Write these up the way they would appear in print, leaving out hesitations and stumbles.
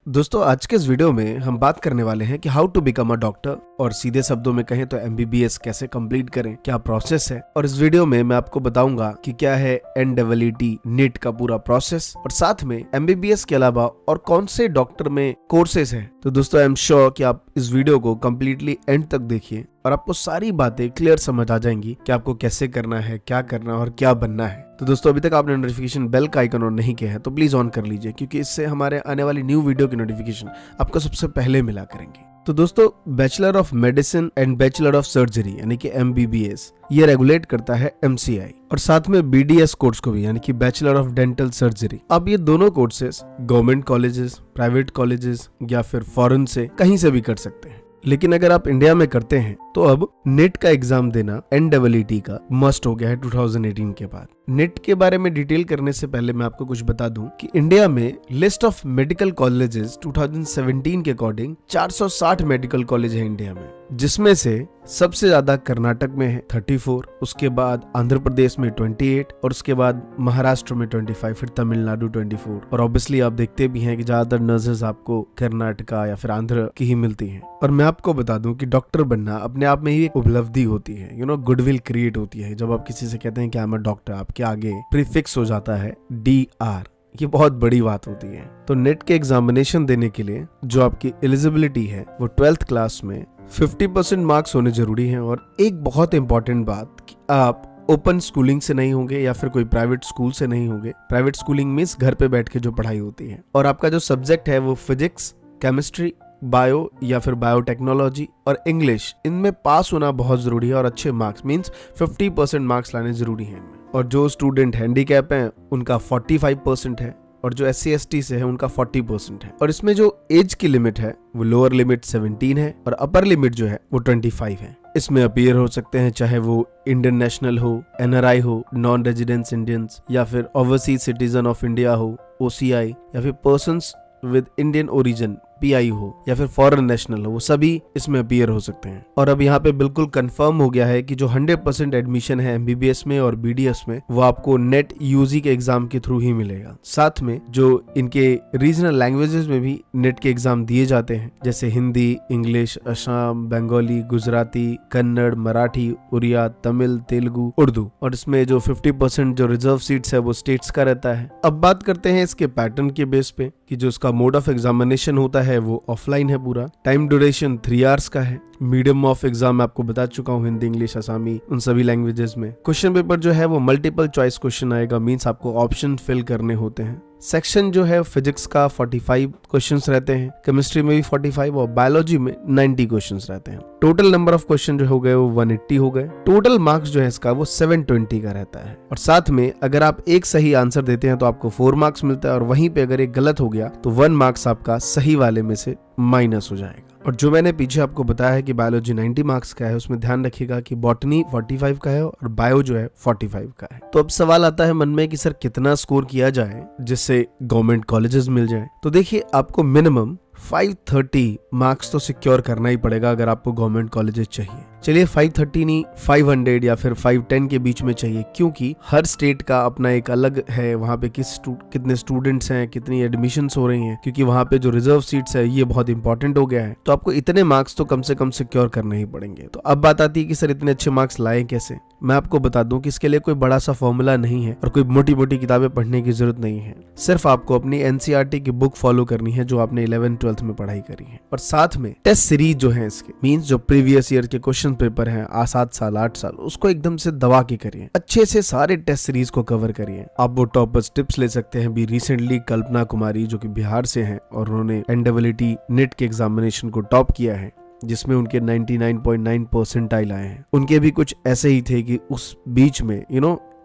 दोस्तों आज के इस वीडियो में हम बात करने वाले हैं कि how to become a doctor, और सीधे शब्दों में कहें तो एमबीबीएस कैसे कंप्लीट करें, क्या प्रोसेस है। और इस वीडियो में मैं आपको बताऊंगा कि क्या है एनडब्ल्यूटी नीट का पूरा प्रोसेस, और साथ में एमबीबीएस के अलावा और कौन से डॉक्टर में कोर्सेज हैं। तो दोस्तों आई एम श्योर कि आप इस वीडियो को कम्प्लीटली एंड तक देखिए और आपको सारी बातें क्लियर समझ आ जाएंगी कि आपको कैसे करना है, क्या करना है और क्या बनना है। तो दोस्तों अभी तक आपने नोटिफिकेशन बेल का आइकन ऑन नहीं किया है तो प्लीज ऑन कर लीजिए, क्योंकि इससे हमारे आने वाली न्यू वीडियो की नोटिफिकेशन आपको सबसे पहले मिला करेंगे। तो दोस्तों bachelor of medicine and bachelor of surgery यानी कि एमबीबीएस ये रेगुलेट करता है एमसीआई, और साथ में बीडीएस कोर्स को भी यानी कि बैचलर ऑफ डेंटल सर्जरी। अब ये दोनों courses government colleges, private colleges या फिर फॉरेन से कहीं से भी कर सकते हैं। लेकिन अगर आप इंडिया में करते हैं तो अब नेट का एग्जाम देना एनडब्ल्यूटी का मस्ट हो गया है 2018 के बाद। नेट के बारे में डिटेल करने से पहले मैं आपको कुछ बता दूं कि इंडिया में लिस्ट ऑफ मेडिकल कॉलेजेस 2017 के अकॉर्डिंग 460 मेडिकल कॉलेज है इंडिया में, जिसमें से सबसे ज्यादा कर्नाटक में है 34, उसके बाद आंध्र प्रदेश में 28 और उसके बाद महाराष्ट्र में 25, फिर तमिलनाडु 24। और ऑब्वियसली आप देखते भी हैं कि ज्यादातर नर्सेज आपको कर्नाटका या फिर आंध्र की ही मिलती हैं। और मैं आपको बता दूं कि डॉक्टर बनना अपने आप में ही एक उपलब्धि होती है, गुडविल क्रिएट होती है। जब आप किसी से कहते हैं कि आई एम अ डॉक्टर, आपके आगे प्रीफिक्स हो जाता है DR, ये बहुत बड़ी बात होती है। तो नेट के एग्जामिनेशन देने के लिए जो आपकी एलिजिबिलिटी है वो 12th क्लास में 50% मार्क्स होने जरूरी हैं। और एक बहुत इंपॉर्टेंट बात कि आप ओपन स्कूलिंग से नहीं होंगे या फिर कोई प्राइवेट स्कूल से नहीं होंगे। प्राइवेट स्कूलिंग मीन्स घर पे बैठ के जो पढ़ाई होती है, और आपका जो सब्जेक्ट है वो फिजिक्स, केमिस्ट्री, बायो या फिर बायोटेक्नोलॉजी और इंग्लिश, इनमें पास होना बहुत जरूरी है। और अच्छे मार्क्स मींस 50% मार्क्स लाने जरूरी हैं इनमें। और जो स्टूडेंट हैंडीकैप हैं उनका 45% है, और जो SC/ST से है उनका 40% है। और इसमें जो एज की लिमिट है वो लोअर लिमिट 17 है और अपर लिमिट जो है वो 25 है। इसमें अपीयर हो सकते हैं चाहे वो इंडियन नेशनल हो, NRI हो, नॉन रेजिडेंस इंडियंस, या फिर ओवरसीज सिटीजन ऑफ इंडिया हो, OCI, या फिर persons with Indian origin PI हो, या फिर फॉरेन नेशनल हो, वो सभी इसमें अपीयर हो सकते हैं। और अब यहाँ पे बिल्कुल कंफर्म हो गया है कि जो 100% एडमिशन है MBBS में और BDS में वो आपको नेट UG के एग्जाम के थ्रू ही मिलेगा। साथ में जो इनके रीजनल लैंग्वेजेस में भी नेट के एग्जाम दिए जाते हैं, जैसे हिंदी, इंग्लिश, असम, बंगाली, गुजराती, कन्नड़, मराठी, उड़िया, तमिल, तेलुगु, उर्दू। और इसमें जो 50% जो रिजर्व सीट्स है वो स्टेट्स का रहता है। अब बात करते हैं इसके पैटर्न के बेस पे कि जो इसका मोड ऑफ एग्जामिनेशन होता है वो ऑफलाइन है पूरा। टाइम ड्यूरेशन 3 आवर्स का है। मीडियम ऑफ एग्जाम मैं आपको बता चुका हूँ, हिंदी, इंग्लिश, असामी, उन सभी लैंग्वेजेस में। क्वेश्चन पेपर जो है वो मल्टीपल चॉइस क्वेश्चन आएगा, मींस आपको ऑप्शन फिल करने होते हैं। सेक्शन जो है फिजिक्स का 45 क्वेश्चंस रहते हैं, केमिस्ट्री में भी 45 और बायोलॉजी में 90 क्वेश्चंस रहते हैं। टोटल नंबर ऑफ क्वेश्चन जो हो गए वो 180 हो गए। टोटल मार्क्स जो है इसका वो 720 का रहता है। और साथ में अगर आप एक सही आंसर देते हैं तो आपको 4 मार्क्स मिलता है, और वहीं पे अगर एक गलत हो गया तो 1 मार्क्स आपका सही वाले में से माइनस हो जाएगा। और जो मैंने पीछे आपको बताया है कि बायोलॉजी 90 मार्क्स का है, उसमें ध्यान रखिएगा कि बॉटनी 45 का है और बायो जो है 45 का है। तो अब सवाल आता है मन में कि सर कितना स्कोर किया जाए जिससे गवर्नमेंट कॉलेजेस मिल जाए। तो देखिए आपको मिनिमम 530 मार्क्स तो सिक्योर करना ही पड़ेगा अगर आपको गवर्नमेंट कॉलेजेस चाहिए। चलिए 530 नहीं 500 या फिर 510 के बीच में चाहिए, क्योंकि हर स्टेट का अपना एक अलग है, वहाँ पे कितने स्टूडेंट्स हैं, कितनी एडमिशन्स हो रही हैं, क्योंकि वहाँ पे जो रिजर्व सीट्स है ये बहुत इंपॉर्टेंट हो गया है। तो आपको इतने मार्क्स तो कम से कम सिक्योर करने ही पड़ेंगे। तो अब बात आती है कि सर इतने अच्छे मार्क्स लाएं कैसे। मैं आपको बता दूं कि इसके लिए कोई बड़ा सा फॉर्मूला नहीं है और कोई मोटी मोटी किताबें पढ़ने की जरूरत नहीं है। सिर्फ आपको अपनी NCERT की बुक फॉलो करनी है जो आपने 11th-12th में पढ़ाई करी है, और साथ में टेस्ट सीरीज जो है इसके मींस जो प्रीवियस ईयर के क्वेश्चन पेपर हैं 7 साल 8 साल, उसको एकदम से दबा के करिए, अच्छे से सारे टेस्ट सीरीज को कवर करिए। आप वो टॉपर्स टिप्स ले सकते हैं। भी रिसेंटली कल्पना कुमारी जो कि बिहार से हैं और उन्होंने एनडब्ल्यूटी नेट के एग्जामिनेशन को टॉप किया है, जिसमें उनके 99.9 परसेंटाइल आए हैं। उनके भी कुछ ऐसे ही थे कि उस बीच में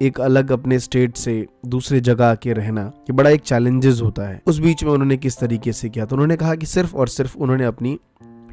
एक अलग अपने स्टेट से दूसरे जगह आके रहना कि बड़ा एक चैलेंजेस होता है। उस बीच में उन्होंने किस तरीके से किया, तो उन्होंने कहा कि सिर्फ और सिर्फ उन्होंने अपनी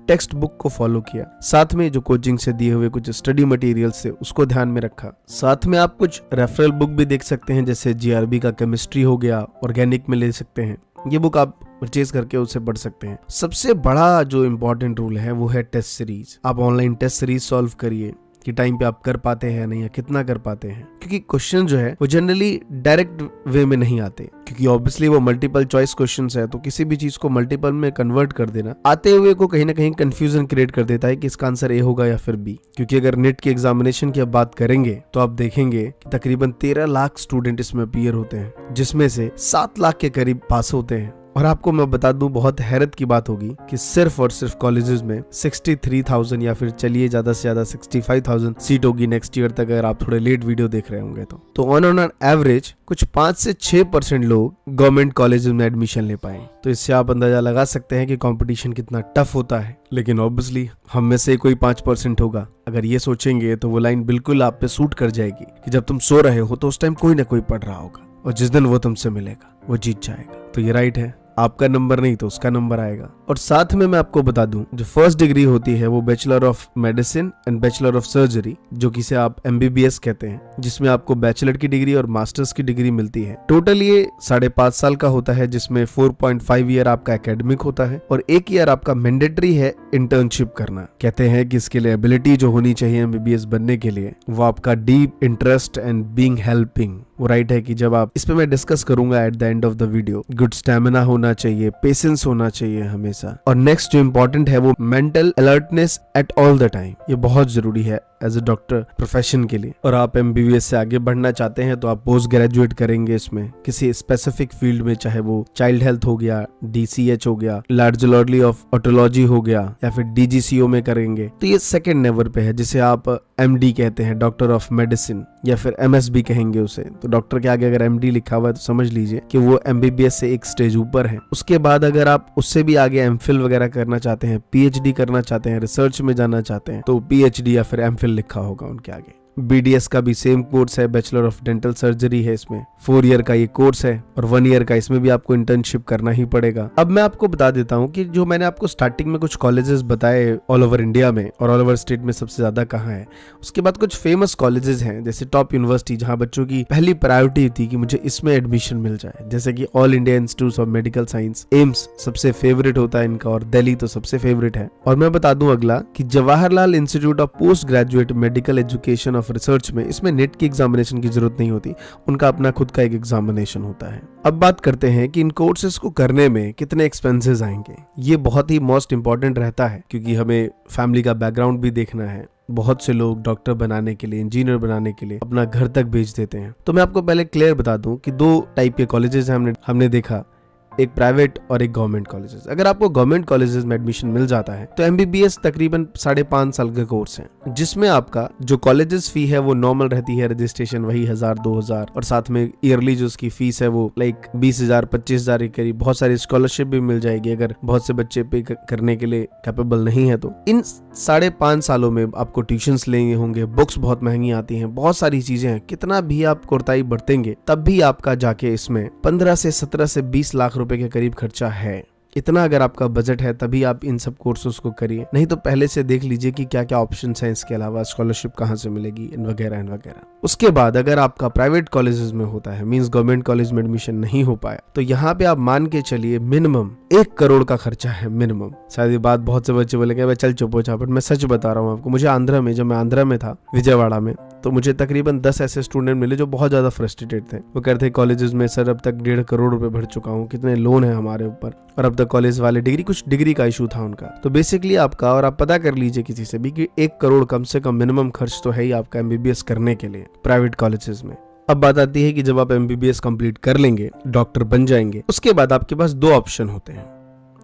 टेक्स्ट बुक को फॉलो किया, साथ में जो कोचिंग से दिए हुए कुछ स्टडी मटेरियल्स थे उसको ध्यान में रखा। साथ में आप कुछ रेफरल बुक भी देख सकते हैं, जैसे GRB का केमिस्ट्री हो गया, ऑर्गेनिक में ले सकते हैं। ये बुक आप परचेज करके उसे पढ़ सकते हैं। सबसे बड़ा जो इम्पोर्टेंट रूल है वो है टेस्ट सीरीज। आप ऑनलाइन टेस्ट सीरीज सॉल्व करिए, कि टाइम पे आप कर पाते हैं नहीं, या कितना कर पाते हैं, क्योंकि क्वेश्चन जो है वो जनरली डायरेक्ट वे में नहीं आते, क्योंकि ऑब्वियसली वो मल्टीपल चॉइस क्वेश्चंस है, तो किसी भी चीज को मल्टीपल में कन्वर्ट कर देना आते हुए को कहीं ना कहीं कंफ्यूजन क्रिएट कर देता है कि इसका आंसर ए होगा या फिर बी। क्योंकि अगर नेट की एग्जामिनेशन की आप बात करेंगे तो आप देखेंगे कि तकरीबन 13 लाख स्टूडेंट इसमें अपीयर होते हैं, जिसमें से 7 लाख के करीब पास होते हैं। और आपको मैं बता दूं, बहुत हैरत की बात होगी कि सिर्फ और सिर्फ कॉलेजेस में 63,000 या फिर चलिए ज्यादा से ज्यादा 65,000 सीट होगी नेक्स्ट ईयर तक, अगर आप थोड़े लेट वीडियो देख रहे होंगे तो ऑन एन एवरेज कुछ 5 से 6% लोग गवर्नमेंट कॉलेजेस में एडमिशन ले पाए। तो इससे आप अंदाजा लगा सकते हैं कि कंपटीशन कितना टफ होता है। लेकिन ऑब्वियसली हम में से कोई 5% होगा, अगर ये सोचेंगे तो वो लाइन बिल्कुल आप पे सूट कर जाएगी कि जब तुम सो रहे हो तो उस टाइम कोई ना कोई पढ़ रहा होगा, और जिस दिन वो तुमसे मिलेगा वो जीत जाएगा। तो ये राइट है, आपका नंबर नहीं तो उसका नंबर आएगा। और साथ में मैं आपको बता दूं, जो फर्स्ट डिग्री होती है वो bachelor of medicine and bachelor of surgery, जो किसे आप MBBS कहते हैं, जिसमें आपको बैचलर की डिग्री और मास्टर्स की डिग्री मिलती है। टोटल ये 5.5 साल का होता है, जिसमें 4.5 ईयर आपका एकेडमिक होता है और 1 ईयर आपका मैंडेटरी है इंटर्नशिप करना। कहते हैं कि इसके लिए एबिलिटी जो होनी चाहिए MBBS बनने के लिए वो आपका deep interest and being helping. वो राइट है कि जब आप इस पे मैं डिस्कस करूंगा at the end of the video. Good stamina होना चाहिए, पेशेंस होना चाहिए हमेशा, और नेक्स्ट जो इंपॉर्टेंट है वो mental alertness at all the time. ये बहुत जरूरी है एज ए डॉक्टर प्रोफेशन के लिए। और आप MBBS से आगे बढ़ना चाहते हैं तो आप पोस्ट ग्रेजुएट करेंगे इसमें किसी स्पेसिफिक फील्ड में, चाहे वो चाइल्ड हेल्थ हो गया, DCH हो गया, लार्जोलॉजी ऑफ ऑटोलॉजी हो गया, या फिर DGCO में करेंगे तो ये सेकेंड लेवल पे है, जिसे आप MD कहते हैं, डॉक्टर ऑफ मेडिसिन, या फिर MS भी कहेंगे उसे। तो डॉक्टर के आगे अगर MD लिखा हुआ है तो समझ लीजिए कि वो MBBS से एक स्टेज ऊपर है। उसके बाद अगर आप उससे भी आगे MPhil वगैरह करना चाहते हैं, PhD करना चाहते हैं, रिसर्च में जाना चाहते हैं, तो PhD या फिर MPhil लिखा होगा उनके आगे। BDS का भी सेम कोर्स है, बैचलर ऑफ डेंटल सर्जरी है, इसमें 4 ईयर का ये कोर्स है और 1 ईयर का इसमें भी आपको इंटर्नशिप करना ही पड़ेगा। अब मैं आपको बता देता हूँ कि जो मैंने आपको स्टार्टिंग में कुछ कॉलेजेस बताए ऑल ओवर इंडिया में और ऑल ओवर स्टेट में सबसे ज्यादा कहाँ है, उसके बाद कुछ फेमस कॉलेजेस हैं जैसे टॉप यूनिवर्सिटी, जहाँ बच्चों की पहली प्रायोरिटी थी कि मुझे इसमें एडमिशन मिल जाए, जैसे कि all India institute of medical science, AIIMS सबसे फेवरेट होता है इनका, और दिल्ली तो सबसे फेवरेट है। और मैं बता दूं अगला कि Jawaharlal institute of post graduate medical education of research में, इसमें नेट की एग्जामिनेशन की जरूरत नहीं होती, उनका अपना खुद का एक एग्जामिनेशन होता है। अब बात करते हैं कि इन कोर्सेज को करने में कितने एक्सपेंसेस आएंगे। ये बहुत ही मोस्ट इंपॉर्टेंट रहता है, क्योंकि हमें फैमिली का बैकग्राउंड भी देखना है। बहुत से लोग डॉक्टर बनाने के लिए, इंजीनियर बनाने के लिए अपना घर तक भेज देते हैं। तो मैं आपको पहले क्लियर बता दूं कि 2 टाइप के कॉलेजेस हमने देखा, एक प्राइवेट और एक गवर्नमेंट कॉलेजेस। अगर आपको गवर्नमेंट कॉलेजेस में एडमिशन मिल जाता है तो MBBS तकरीबन 5.5 साल का कोर्स है, जिसमें आपका जो कॉलेजेस फी है वो नॉर्मल रहती है, रजिस्ट्रेशन वही 1000-2000, और साथ में ईयरली जो उसकी फीस है वो लाइक 20,000-25,000 के करीब। बहुत सारी स्कॉलरशिप भी मिल जाएगी अगर बहुत से बच्चे पे करने के लिए कैपेबल नहीं है तो। इन 5.5 सालों में आपको ट्यूशंस लेंगे होंगे, बुक्स बहुत महंगी आती हैं, बहुत सारी चीजें हैं। कितना भी आप कोताही बरतेंगे तब भी आपका जाके इसमें 15 से 17 से 20 लाख रुपए के करीब खर्चा है। इतना अगर आपका बजट है तभी आप इन सब कोर्सेज को करिए, नहीं तो पहले से देख लीजिए कि क्या क्या ऑप्शंस हैं, इसके अलावा स्कॉलरशिप कहाँ से मिलेगी, इन वगैरह। उसके बाद अगर आपका प्राइवेट कॉलेजेस में होता है, मींस गवर्नमेंट कॉलेज में एडमिशन नहीं हो पाया, तो यहाँ पे आप मान के चलिए मिनिमम 1 करोड़ का खर्चा है, मिनिमम। शायद ये बात बहुत से बच्चे बोलेंगे चल चुप हो जा, बट मैं सच बता रहा हूँ आपको। मुझे आंध्रा में, जब मैं आंध्रा में था विजयवाड़ा में, तो मुझे तकरीबन 10 ऐसे स्टूडेंट मिले जो बहुत ज्यादा फ्रस्ट्रेटेड थे। वो कहते कॉलेजेस में सर अब तक 1.5 करोड़ रुपए भर चुका हूँ, कितने लोन है हमारे ऊपर, और अब तक कॉलेज वाले कुछ डिग्री का इशू था उनका। तो बेसिकली आपका, और आप पता कर लीजिए किसी से भी, कि 1 करोड़ कम से कम मिनिमम खर्च तो है ही आपका MBBS करने के लिए प्राइवेट कॉलेजेस में। अब बात आती है कि जब आप MBBS कंप्लीट कर लेंगे, डॉक्टर बन जाएंगे, उसके बाद आपके पास 2 ऑप्शन होते हैं,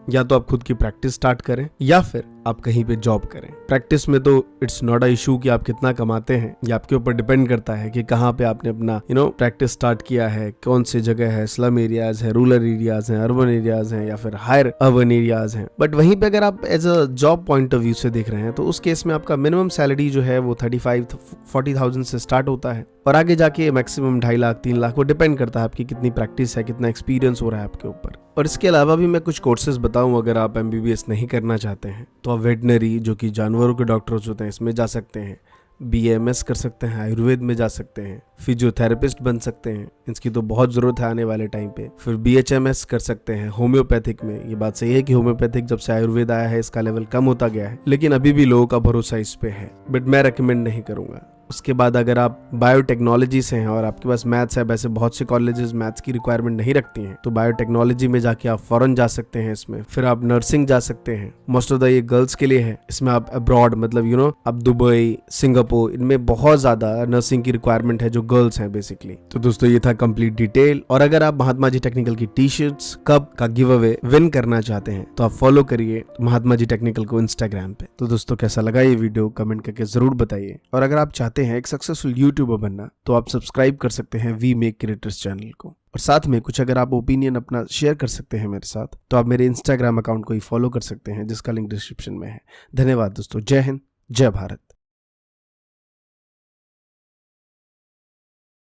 या तो आप खुद की प्रैक्टिस स्टार्ट करें या फिर आप कहीं पे जॉब करें। प्रैक्टिस में तो इट्स नॉट अ इशू कि आप कितना कमाते हैं, ये आपके ऊपर डिपेंड करता है कि कहाँ पे आपने अपना प्रैक्टिस स्टार्ट किया है, कौन सी जगह है, स्लम एरियाज है, रूरल एरियाज हैं, अर्बन एरियाज हैं, या फिर हायर अर्बन एरियाज हैं। बट वहीं पे अगर आप as a job point of view से देख रहे हैं तो उस केस में आपका मिनिमम सैलरी जो है वो 35-40,000 से स्टार्ट होता है, और आगे जाके मैक्सिमम 2.5 लाख 3 लाख, वो डिपेंड करता है आपकी कितनी प्रैक्टिस है, कितना एक्सपीरियंस हो रहा है आपके ऊपर। और इसके अलावा भी मैं कुछ कोर्सेज बताऊं, अगर आप MBBS नहीं करना चाहते हैं तो आप वेटनरी, जो कि जानवरों के डॉक्टर्स होते हैं, इसमें जा सकते हैं, BAMS कर सकते हैं, आयुर्वेद में जा सकते हैं, फिजियोथेरेपिस्ट बन सकते हैं, इसकी तो बहुत जरूरत है आने वाले टाइम पे। फिर BHMS कर सकते हैं होम्योपैथिक में। ये बात सही है कि होम्योपैथिक जब से आयुर्वेद आया है इसका लेवल कम होता गया है, लेकिन अभी भी लोगों का भरोसा इस पे है, बट मैं रेकमेंड नहीं करूंगा। उसके बाद अगर आप बायोटेक्नोलॉजी से हैं और आपके पास मैथ्स है, वैसे बहुत से कॉलेजेस मैथ्स की रिक्वायरमेंट नहीं रखती हैं, तो बायोटेक्नोलॉजी में जाके आप फॉरेन जा सकते हैं इसमें। फिर आप नर्सिंग जा सकते हैं, मोस्ट ऑफ द ये गर्ल्स के लिए है। इसमें आप अब्रॉड मतलब आप दुबई, सिंगापुर, इनमें बहुत ज्यादा नर्सिंग की रिक्वायरमेंट है जो गर्ल्स हैं बेसिकली। तो दोस्तों ये था कंप्लीट डिटेल। और अगर आप महात्मा जी टेक्निकल की टी शर्ट्स कप का गिव अवे विन करना चाहते हैं तो आप फॉलो करिए महात्मा जी टेक्निकल को इंस्टाग्राम पे। तो दोस्तों कैसा लगा ये वीडियो कमेंट करके जरूर बताइए। और अगर आप चाहते हैं एक सक्सेसफुल यूट्यूबर बनना तो आप सब्सक्राइब कर सकते हैं वी मेक क्रिएटर्स चैनल को। और साथ में कुछ अगर आप ओपिनियन अपना शेयर कर सकते हैं मेरे साथ, तो आप मेरे इंस्टाग्राम अकाउंट को ही फॉलो कर सकते हैं जिसका लिंक डिस्क्रिप्शन में है। धन्यवाद दोस्तों। जय हिंद, जय भारत।